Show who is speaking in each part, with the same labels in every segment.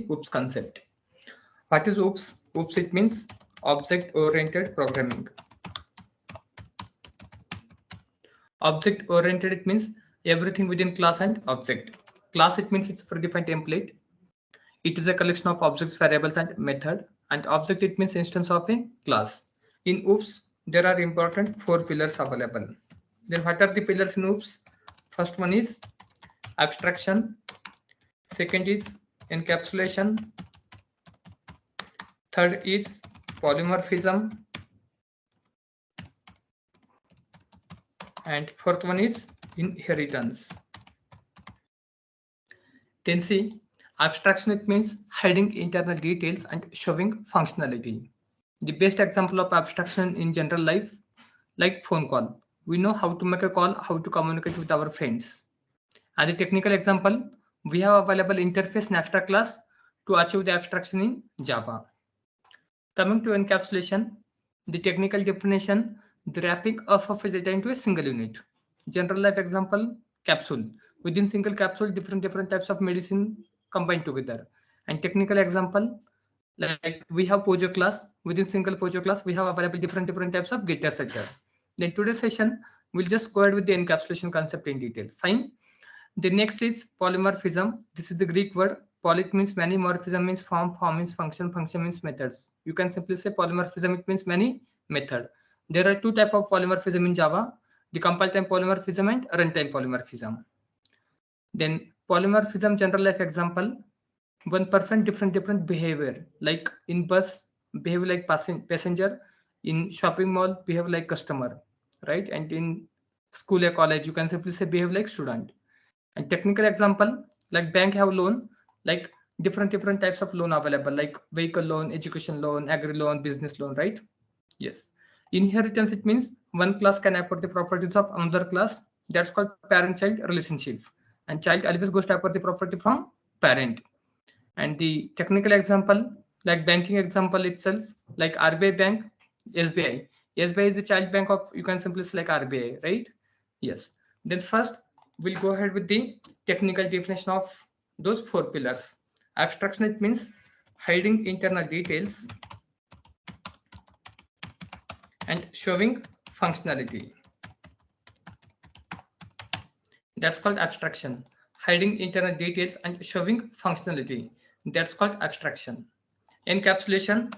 Speaker 1: OOPS concept. What is OOPS? OOPS, it means object-oriented programming. Object-oriented, it means everything within class and object. Class, it means it's predefined template. It is a collection of objects, variables, and method. And object, it means instance of a class. In OOPS, there are important 4 pillars available. Then what are the pillars in OOPS? First one is abstraction. Second is encapsulation. Third is polymorphism. And fourth one is inheritance. Then see, abstraction, it means hiding internal details and showing functionality. The best example of abstraction in general life, like phone call. We know how to make a call, how to communicate with our friends. And the technical example, we have available interface in abstract class to achieve the abstraction in Java. Coming to encapsulation, the technical definition, the wrapping of a data into a single unit. General life example, capsule. Within single capsule, different types of medicine combined together. And technical example, like we have Pojo class. Within single Pojo class, we have available different types of getter setter. Then today's session, we'll just go ahead with the encapsulation concept in detail. Fine. The next is polymorphism. This is the Greek word. Poly means many, morphism means form means function means methods. You can simply say polymorphism, it means many, method. There are 2 types of polymorphism in Java, the compile time polymorphism and runtime polymorphism. Then polymorphism, general life example, one person different behavior, like in bus behave like passenger, in shopping mall behave like customer, right? And in school or college, you can simply say behave like student. And technical example, like bank have loan, like different types of loan available, like vehicle loan, education loan, agri loan, business loan, right? Yes. Inheritance, it means one class can acquire the properties of another class. That's called parent-child relationship. And child always goes to acquire the property from parent. And the technical example, like banking example itself, like RBI bank, SBI. SBI is the child bank of, you can simply select RBI, right? Yes. Then first, we'll go ahead with the technical definition of those 4 pillars. Abstraction, it means hiding internal details and showing functionality. That's called abstraction. Hiding internal details and showing functionality. That's called abstraction. Encapsulation,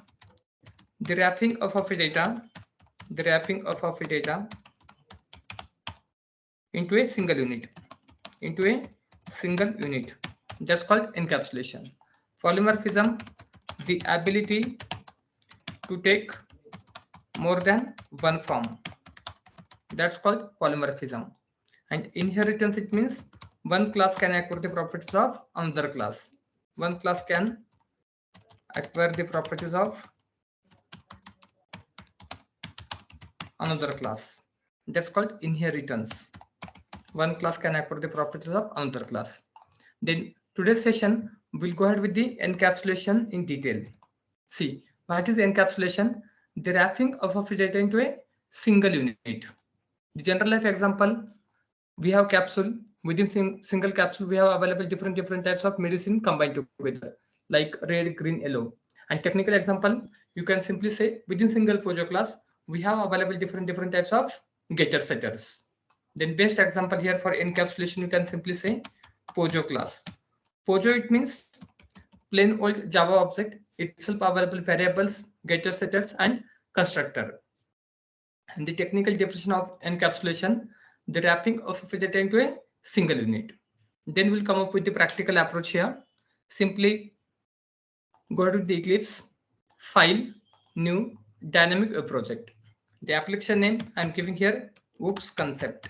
Speaker 1: the wrapping of a data into a single unit. That's called encapsulation. Polymorphism, the ability to take more than one form. That's called polymorphism. And inheritance, it means one class can acquire the properties of another class. One class can acquire the properties of another class. That's called inheritance. One class can acquire the properties of another class. Then today's session, we'll go ahead with the encapsulation in detail. See, what is encapsulation? The wrapping of a data into a single unit. The general life example, we have capsule. Within single capsule, we have available different types of medicine combined together, like red, green, yellow. And technical example, you can simply say within single Pojo class, we have available different types of getter setters. Then best example here for encapsulation, you can simply say Pojo class. Pojo, it means plain old Java object, itself available variables, getter setters, and constructor. And the technical definition of encapsulation, the wrapping of a data into a single unit. Then we'll come up with the practical approach here. Simply go to the Eclipse, File, New, Dynamic Web Project. The application name I'm giving here, OOPS concept.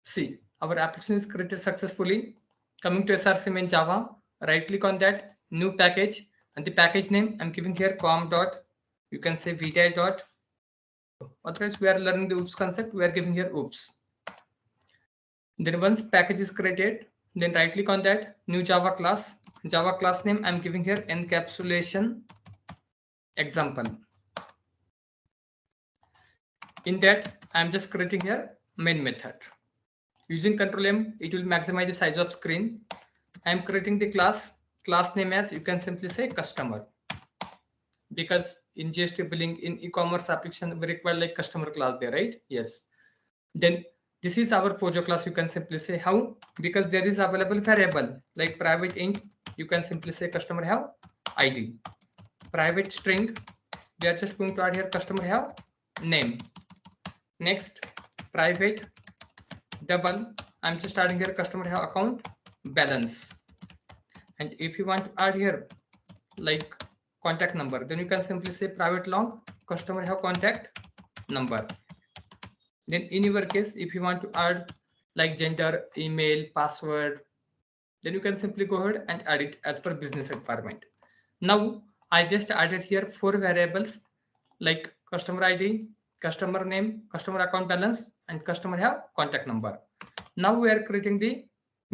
Speaker 1: See, our application is created successfully. Coming to SRC in Java, right click on that, new package, and the package name I'm giving here com dot, you can say vita dot. Otherwise, we are learning the OOPS concept, we are giving here OOPS. Then once package is created, then right click on that, new Java class name I'm giving here encapsulation example. In that, I'm just creating here main method. Using Control M, it will maximize the size of screen. I am creating the class name as, you can simply say customer, because in GST billing, in e-commerce application, we require like customer class there, right? Yes. Then this is our Pojo class. You can simply say how, because there is available variable like private int. You can simply say customer have ID. Private string, we are just going to add here customer have name. Next, private double, I'm just adding here customer have account balance. And if you want to add here like contact number, then you can simply say private long customer have contact number. Then in your case, if you want to add like gender, email, password, then you can simply go ahead and add it as per business requirement. Now I just added here 4 variables like customer ID, customer name, customer account balance, and customer have contact number. Now we are creating the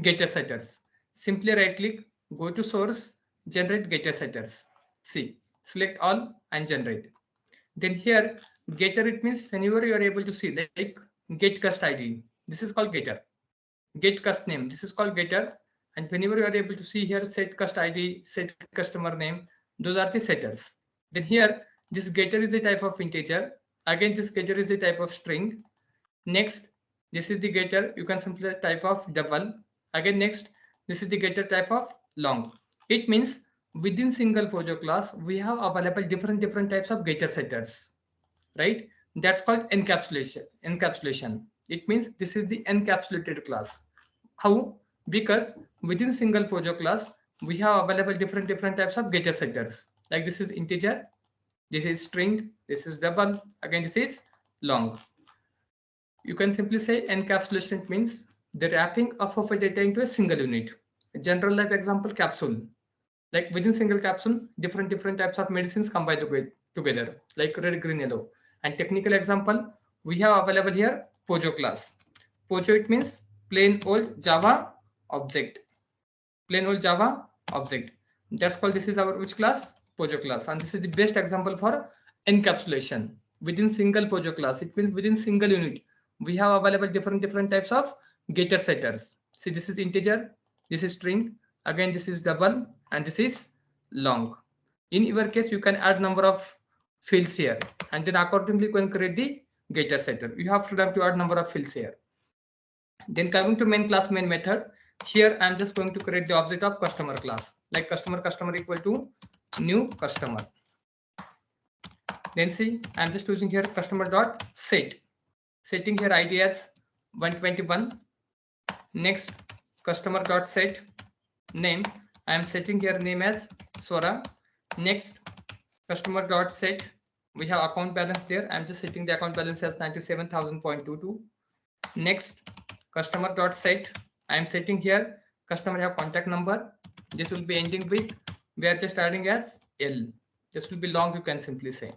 Speaker 1: getter setters. Simply right click, go to source, generate getter setters. See, select all and generate. Then here getter, it means whenever you are able to see like get cust ID, this is called getter. Get cust name, this is called getter. And whenever you are able to see here set cust ID, set customer name, those are the setters. Then here this getter is a type of integer. Again, this getter is a type of string. Next, this is the getter, you can simply type of double. Again, next, this is the getter type of long. It means within single Pojo class, we have available different types of getter setters, right? That's called encapsulation. It means this is the encapsulated class. How? Because within single Pojo class, we have available different types of getter setters. Like this is integer, this is string, this is double, again this is long. You can simply say encapsulation means the wrapping of a data into a single unit. A general life example, capsule. Like within single capsule, different types of medicines combined together, like red, green, yellow. And technical example, we have available here Pojo class. Pojo, it means plain old Java object. Plain old Java object. That's called, this is our which class? Pojo class. And this is the best example for encapsulation. Within single Pojo class, it means within single unit, we have available different types of getter setters. See, this is integer, this is string, again this is double, and this is long. In your case, you can add number of fields here, and then accordingly you can create the getter setter. You have freedom to add number of fields here. Then coming to main class main method, here I'm just going to create the object of customer class, like customer equal to new customer. Then see, I'm just using here customer dot set, setting here ID as 121. Next, customer dot set name, I am setting here name as Sora. Next, customer dot set, we have account balance there. I'm just setting the account balance as 97,000.22. Next, customer dot set, I am setting here customer have contact number. This will be ending with, we are just adding as L. This will be long, you can simply say.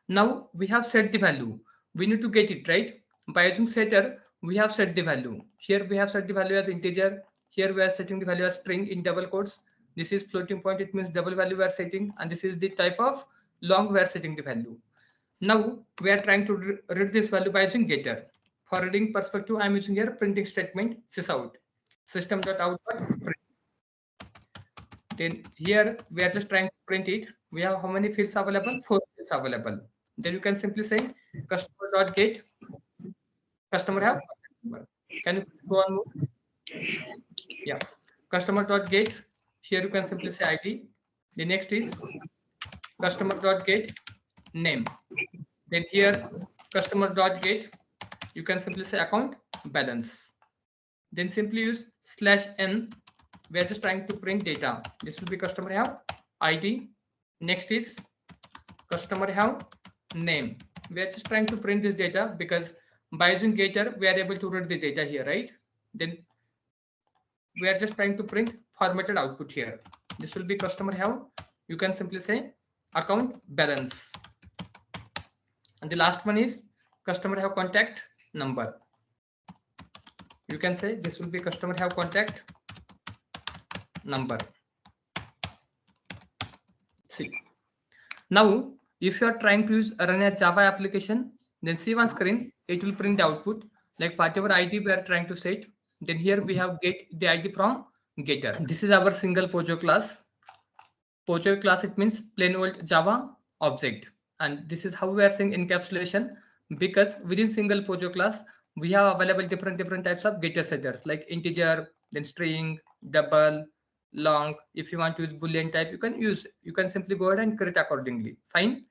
Speaker 1: Now we have set the value. We need to get it right by using setter. We have set the value. Here we have set the value as integer. Here we are setting the value as string in double quotes. This is floating point, it means double value we are setting, and this is the type of long we are setting the value. Now we are trying to read this value by using getter. For reading perspective, I am using here printing statement sysout, system.out.print. Then here we are just trying to print it. We have how many fields available? 4 fields available. Then you can simply say customer.get, customer have contact number. Can you go on move? Yeah, customer.get, here you can simply say ID. The next is customer.get name. Then here customer.get, you can simply say account balance. Then simply use /n. We are just trying to print data. This will be customer have ID. Next is customer have name. We are just trying to print this data because by using getter we are able to read the data here, right? Then we are just trying to print formatted output here. This will be customer have, you can simply say account balance. And the last one is customer have contact number. You can say this will be customer have contact number. See, now if you are trying to use run a Java application, then see one screen, it will print the output like whatever ID we are trying to set. Then here we have get the ID from getter. This is our single Pojo class. Pojo class, it means plain old Java object. And this is how we are saying encapsulation, because within single Pojo class, we have available different types of getter setters like integer, then string, double, long. If you want to use boolean type, you can simply go ahead and create accordingly. Fine.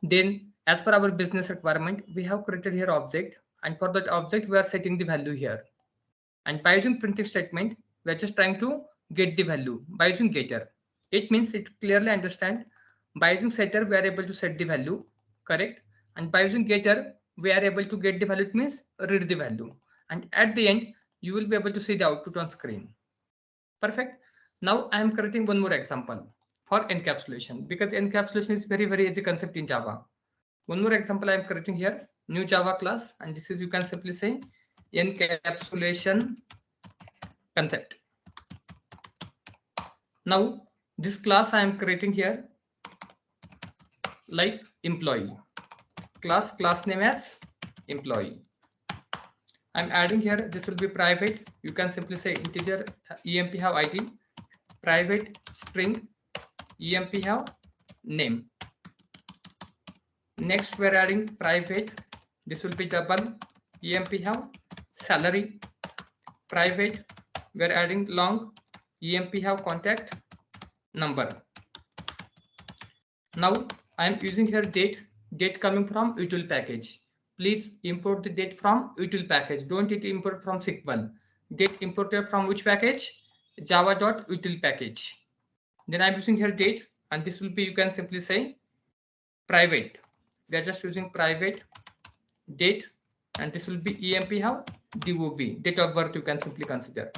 Speaker 1: Then as per our business requirement, we have created here object, and for that object we are setting the value here. And by using printf statement, we are just trying to get the value by using getter. It means it clearly understand by using setter we are able to set the value, correct? And by using getter we are able to get the value. It means read the value, and at the end you will be able to see the output on screen. Perfect. Now I am creating one more example for encapsulation, because encapsulation is very easy concept in Java. One more example I am creating here, new Java class, and this is, you can simply say, encapsulation concept. Now this class I am creating here like employee class name as employee. I'm adding here, this will be private, you can simply say integer emp have id, private string emp have name. Next we're adding private, this will be double emp have salary, private we're adding long emp have contact number. Now I am using here date coming from util package. Please import the date from util package. Don't import from SQL. Date imported from which package? Java.util package. Then I'm using here date, and this will be, you can simply say, private. We are just using private date, and this will be emp have dob, date of birth, you can simply consider.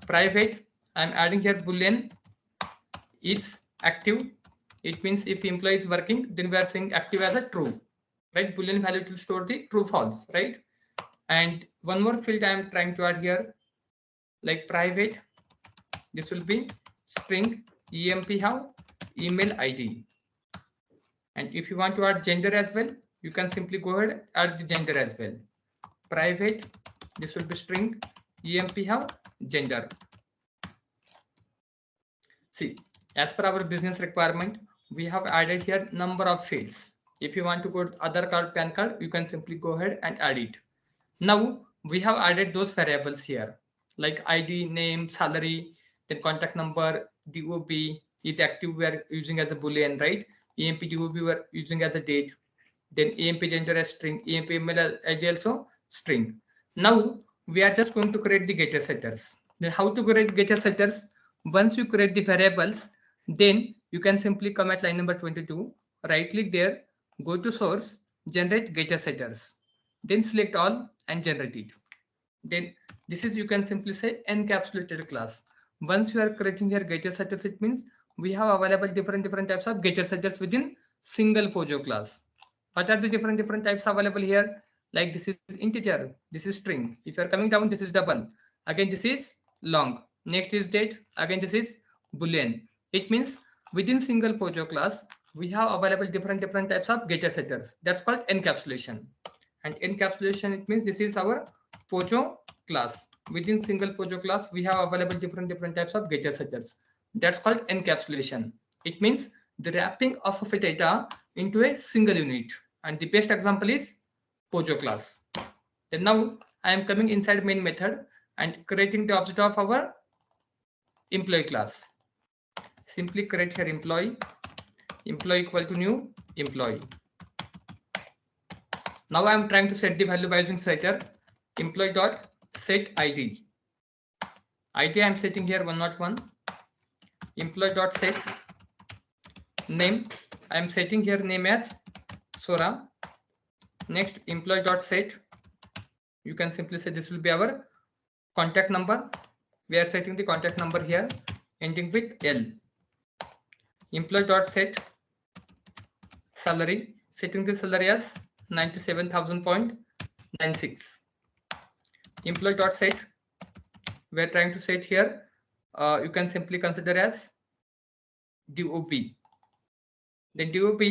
Speaker 1: Private, I'm adding here boolean is active. It means if employee is working, then we are saying active as a true, right? Boolean value to store the true false, right? And one more field I am trying to add here, like private, this will be string emp have email id. And if you want to add gender as well, you can simply go ahead and add the gender as well. Private, this will be string emp have gender. See, as per our business requirement, we have added here number of fields. If you want to go to Aadhaar card, PAN card, you can simply go ahead and add it. Now we have added those variables here, like ID, name, salary, then contact number, DOB is active, we are using as a boolean, right? EMP DOB we are using as a date, then EMP gender as string, EMP email ID also string. Now we are just going to create the getter setters. Then how to create getter setters? Once you create the variables, then you can simply come at line number 22, right click there, go to source, generate getter setters, then select all and generate it. Then this is, you can simply say, encapsulated class. Once you are creating here getter setters, it means we have available different types of getter setters within single Pojo class. What are the different types available here? Like this is integer, this is string. If you are coming down, this is double. Again, this is long. Next is date. Again, this is boolean. It means within single Pojo class, we have available different types of getter setters. That's called encapsulation. And encapsulation, it means this is our Pojo class. Within single Pojo class, we have available different types of getter setters. That's called encapsulation. It means the wrapping of a data into a single unit. And the best example is Pojo class. Then now I am coming inside main method and creating the object of our employee class. Simply create here employee equal to new employee. Now I am trying to set the value by using setter employee dot set id. id I am setting here 101. Employee dot set name, I am setting here name as Sora. Next, employee dot set, you can simply say this will be our contact number. We are setting the contact number here ending with L. Employee dot set salary, setting the salary as 97,000.96. Employee dot set, we are trying to set here, you can simply consider as DOP. The DOP,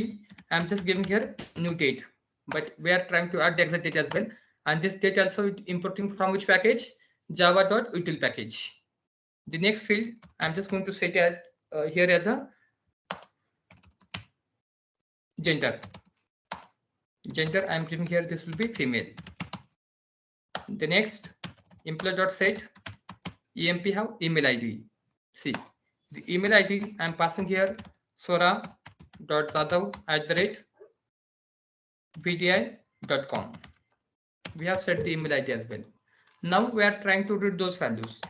Speaker 1: I am just giving here new date, but we are trying to add the exact date as well. And this date also importing from which package? Java.util package. The next field, I'm just going to set it here as a gender. Gender, I'm giving here, this will be female. The next, employee.set emp have email id. See, the email id I'm passing here sora.jadhav@vdi.com. We have set the email id as well. Now we are trying to read those values.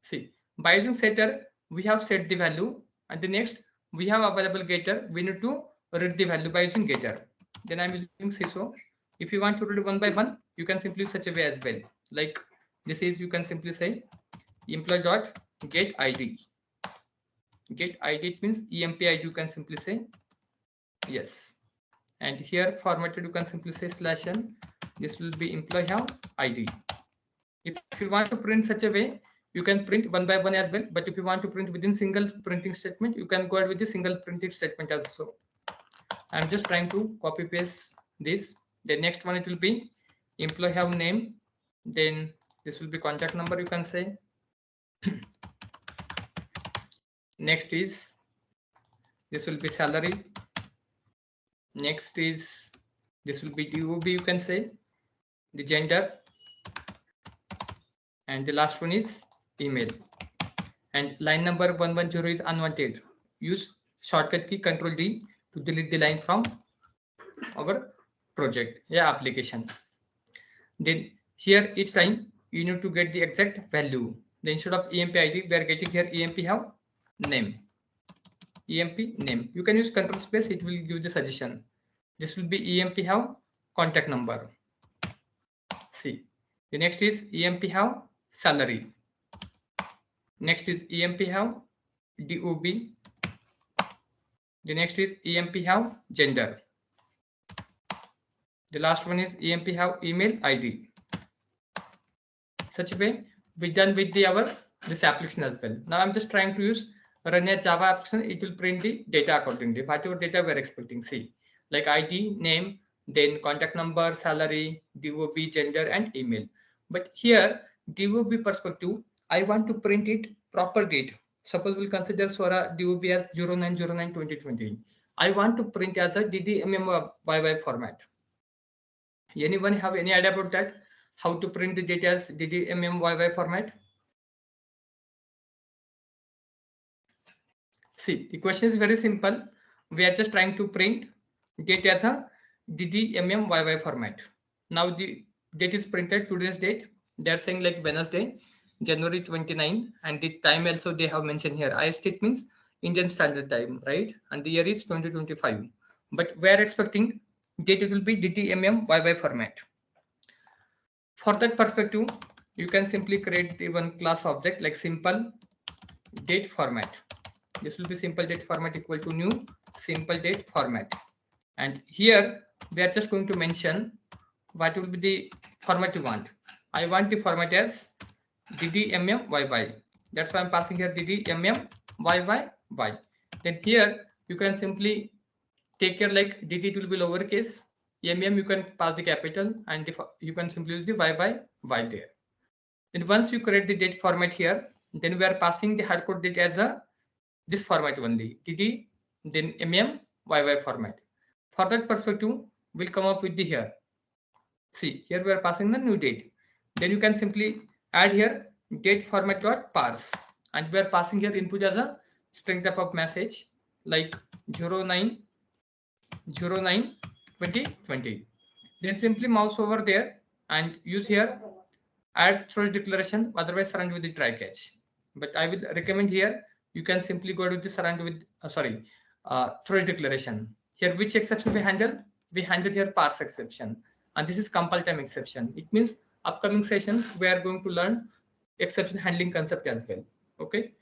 Speaker 1: See, by using setter, we have set the value, and the next we have available getter. We need to read the value by using getter. Then I'm using CISO. If you want to read one by one, you can simply use such a way as well. Like this is, you can simply say employee dot get id. Get id, it means emp id. You can simply say yes. And here formatted, you can simply say /n. This will be employee have id. If you want to print such a way, you can print one by one as well. But if you want to print within single printing statement, you can go ahead with the single printing statement also. I'm just trying to copy paste this. The next one, it will be employee have name. Then this will be contact number, you can say. Next is, this will be salary. Next is, this will be DOB, you can say, the gender. And the last one is email. And line number 110 is unwanted. Use shortcut key Control D to delete the line from our project, application. Then here each time you need to get the exact value. Then instead of emp id, we are getting here emp have name. Emp name. You can use control space, it will give the suggestion. This will be emp have contact number. See, the next is emp have salary. Next is emp have DOB. The next is emp have gender. The last one is emp have email ID. Such a way we done with this application as well. Now I'm just trying to use run a Java application. It will print the data accordingly, whatever data we're expecting. See, like ID, name, then contact number, salary, DOB, gender, and email. But here, DOB perspective, I want to print it proper date. Suppose we'll consider Sora DOB as 09/09/2020. I want to print as a DDMMYY format. Anyone have any idea about that? How to print the data as DDMMYY format? See, the question is very simple. We are just trying to print data as a DDMMYY format. Now the date is printed, today's date. They are saying like Wednesday, January 29, and the time also they have mentioned here. IST, it means Indian Standard Time, right? And the year is 2025. But we are expecting date, it will be DDMMYY format. For that perspective, you can simply create the one class object like simple date format. This will be simple date format equal to new simple date format. And here we are just going to mention what will be the format you want. I want the format as DDMMYY. That's why I'm passing here DDMMYY. Then here you can simply take care like DD, it will be lowercase, MM you can pass the capital, and you can simply use the YY there. Then once you create the date format here, then we are passing the hardcode date as this format only, DD, then MMYY format. For that perspective, we'll come up with the here. See, here we are passing the new date. Then you can simply add here date format dot parse, and we are passing here input as a string type of message like 09/09/2020. Then simply mouse over there and use here add throws declaration, otherwise surround with the try catch. But I will recommend here you can simply go to the surround with throws declaration. Here which exception we handle? We handle here parse exception, and this is compile time exception. It means upcoming sessions we are going to learn exception handling concept as well. Okay,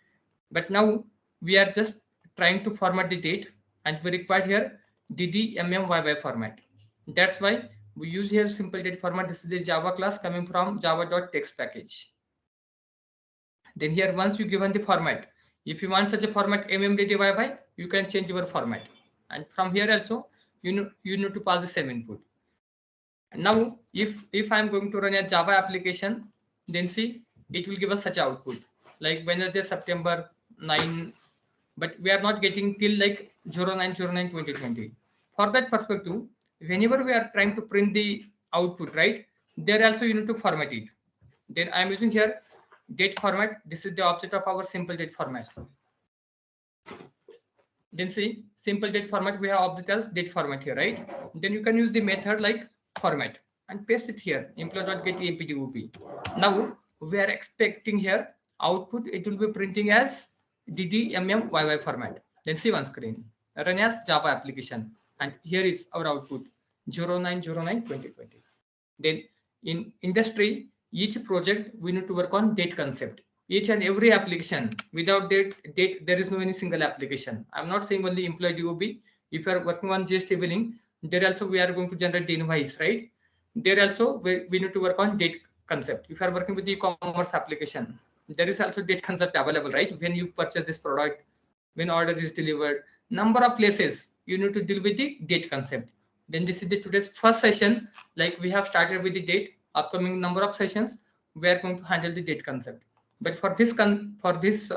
Speaker 1: but now we are just trying to format the date, and we require here DDMMYY format. That's why we use here simple date format. This is the Java class coming from java.text package. Then here once you given the format, if you want such a format MMDDYY, you can change your format, and from here also you need to pass the same input. And now if I'm going to run a Java application, then see it will give us such output. like Wednesday, September 9, but we are not getting till like 09/09/2020. For that perspective, whenever we are trying to print the output, right, there also you need to format it. Then I am using here date format. This is the object of our simple date format. Then see simple date format, we have object as date format here, right? Then you can use the method like format and paste it here, employee.getEmpdop. Now we are expecting here output, it will be printing as DDMMYY format. Then see one screen, run as Java application, and here is our output 09/09/2020. Then in industry, each project we need to work on date concept. Each and every application without date there is no any single application. I'm not saying only employee DOB. If you are working on GST billing, there also we are going to generate the invoice, right? There also we need to work on date concept. If you are working with the e-commerce application, there is also date concept available, right? When you purchase this product, when order is delivered, number of places you need to deal with the date concept. Then this is the today's first session. Like we have started with the date. Upcoming number of sessions we are going to handle the date concept. But for this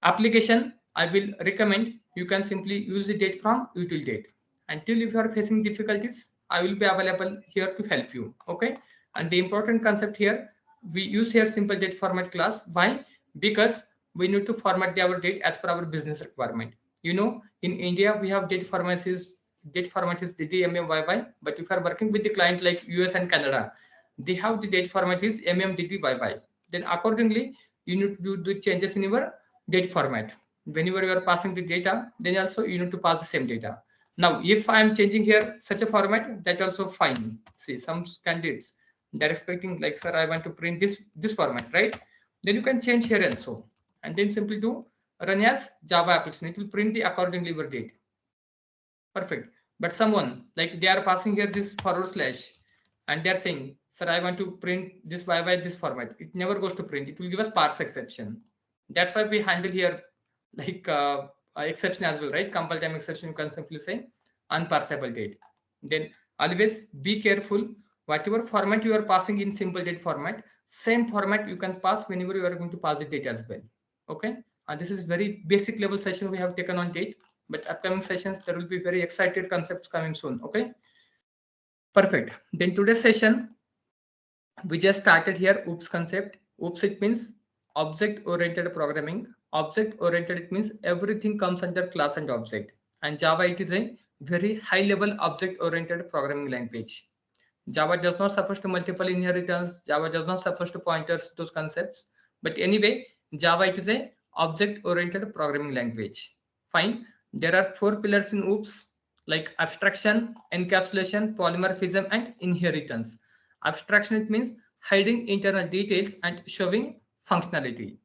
Speaker 1: application, I will recommend you can simply use the date from util date. Until if you are facing difficulties, I will be available here to help you. Okay. And the important concept here, we use here simple date format class. Why? Because we need to format our date as per our business requirement. You know, in India we have date format is DDMMYY, but if you are working with the client like US and Canada, they have the date format is MMDDYY. Then accordingly, you need to do the changes in your date format. Whenever you are passing the data, then also you need to pass the same data. Now, if I am changing here such a format, that also fine. See, some candidates they're expecting like, sir, I want to print this format, right? Then you can change here also, and then simply do run as Java application. It will print the accordingly your date. Perfect. But someone like they are passing here this forward slash, and they are saying, sir, I want to print this by this format. It never goes to print. It will give us parse exception. That's why we handle here like exception as well, right? Compile time exception, you can simply say unparsable date. Then always be careful. Whatever format you are passing in simple date format, same format you can pass whenever you are going to pass the date as well. Okay. And this is very basic level session we have taken on date, but upcoming sessions there will be very excited concepts coming soon. Okay. Perfect. Then today's session, we just started here OOPS concept. OOPS, it means object oriented programming. Object oriented, it means everything comes under class and object. And Java, it is a very high level object oriented programming language. Java does not support to multiple inheritance. Java does not support to pointers, those concepts. But anyway, Java, it is a object oriented programming language. Fine. There are 4 pillars in OOPS like abstraction, encapsulation, polymorphism, and inheritance. Abstraction, it means hiding internal details and showing functionality.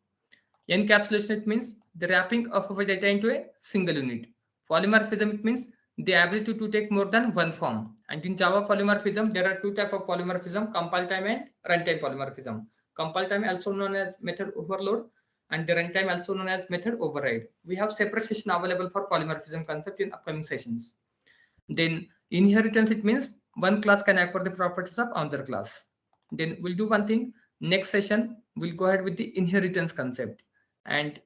Speaker 1: Encapsulation, it means the wrapping of our data into a single unit. Polymorphism, it means the ability to take more than one form. And in Java polymorphism, there are 2 types of polymorphism, compile time and runtime polymorphism. Compile time also known as method overload, and the runtime also known as method override. We have separate session available for polymorphism concept in upcoming sessions. Then inheritance, it means one class can acquire the properties of another class. Then we'll do one thing. Next session, we'll go ahead with the inheritance concept. And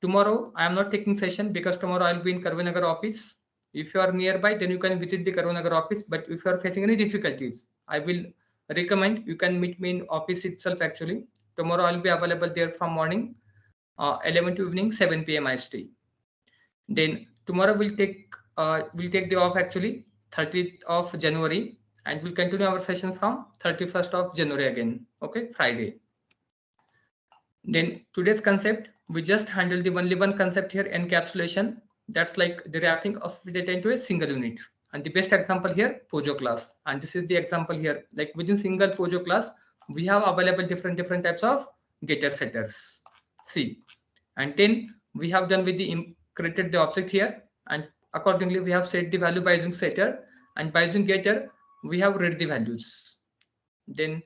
Speaker 1: tomorrow, I am not taking session because tomorrow I'll be in Karvanagar office. If you are nearby, then you can visit the Karvanagar office. But if you are facing any difficulties, I will recommend you can meet me in office itself actually. Tomorrow I'll be available there from morning 11 to evening 7 p.m. IST. Then tomorrow we'll take the off actually 30th of January, and we'll continue our session from 31st of January again. Okay, Friday. Then today's concept, we just handle the only one concept here, encapsulation. That's like the wrapping of data into a single unit. And the best example here, Pojo class. And this is the example here. Like within single Pojo class, we have available different types of getter setters. See, and then we have done with the created the object here, and accordingly we have set the value by using setter, and by using getter we have read the values. Then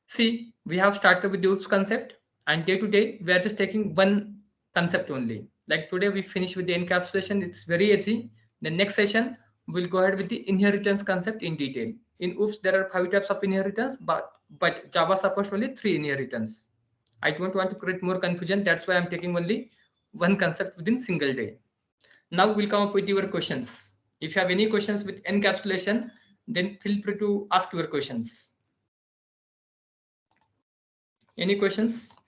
Speaker 1: see, we have started with the OOPS concept, and day to day we are just taking one concept only. Like today we finish with the encapsulation. It's very easy. The next session we'll go ahead with the inheritance concept in detail. In OOPS there are 5 types of inheritance, but Java supports only 3 inheritance. I don't want to create more confusion. That's why I'm taking only one concept within single day. Now we'll come up with your questions. If you have any questions with encapsulation, then feel free to ask your questions. Any questions?